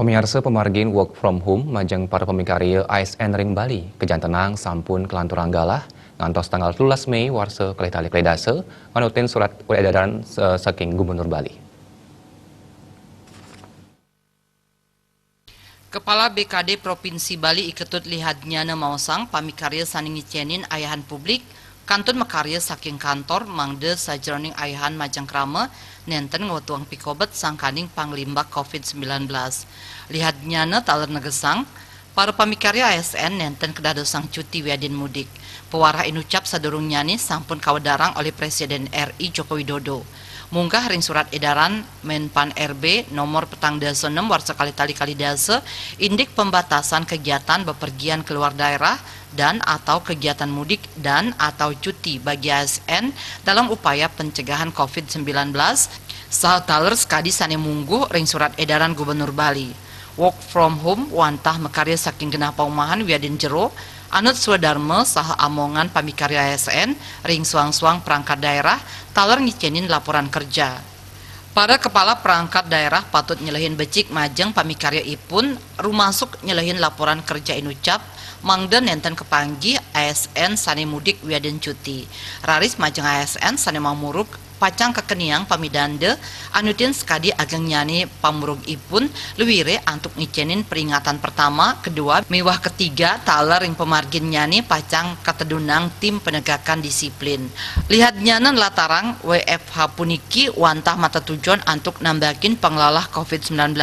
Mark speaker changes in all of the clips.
Speaker 1: Pemirsa pemargin work from home majeng para pemikarya ASN ring Bali kejan tenang sampun kelanturan galah ngantos tanggal 13 Mei warsa kelih-tali dase manutin surat edaran saking Gubernur Bali.
Speaker 2: Kepala BKD Provinsi Bali iketut lihatnya mausang pamikarya saning ngicenin ayahan publik kantun makarya saking kantor mangde sajroning ayahan majang krama nenten ngotuang pikobet sangkaning panglimbak COVID-19. Lihatnya taler negesang para pamikarya ASN nenten kedadosang cuti wiadin mudik. Pewarah inucap sadurungnya nih sampun kawedarang oleh Presiden RI Joko Widodo. Munggah ring surat edaran Menpan RB nomor petang dasa 6 warsa kali-tali kali dasa indik pembatasan kegiatan bepergian keluar daerah dan atau kegiatan mudik dan atau cuti bagi ASN dalam upaya pencegahan COVID-19 saat taler sekadi sane mungguh ring surat edaran Gubernur Bali. Work from home wantah mekarya saking genah paumahan wiadin jero anut swadarma saha amongan pamikarya ASN ring suang-suang perangkat daerah taler ngicenin laporan kerja. Para kepala perangkat daerah patut nyelehin becik majeng pamikarya ipun rumasuk nyelehin laporan kerja inucap mangde nenten kepanggih ASN sane mudik wiadin cuti. Raris majeng ASN sane mamuruk pacang kekeniang pamidande anutin sekadi ageng nyani pamurug ipun luwire antuk ngicenin peringatan pertama, kedua, mewah ketiga taler ring pemargin nyani pacang katedunang tim penegakan disiplin. Lihat nyanan latarang WFH puniki wantah mata tujuan antuk nambakin penglalah COVID-19.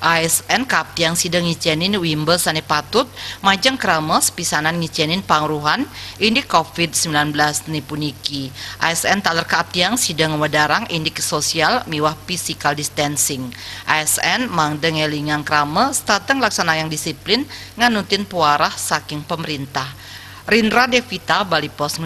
Speaker 2: ASN kaptiang sidang ngicenin wimbe sane patut majeng krames pisanan ngicenin pangruhan ini COVID-19 ni puniki. ASN taler kaptiang sidang wadarang indik sosial miwah physical distancing. ASN mangde ngelingang krame stateng laksana yang disiplin nganutin puarah saking pemerintah. Rindra Devita, Bali Pos.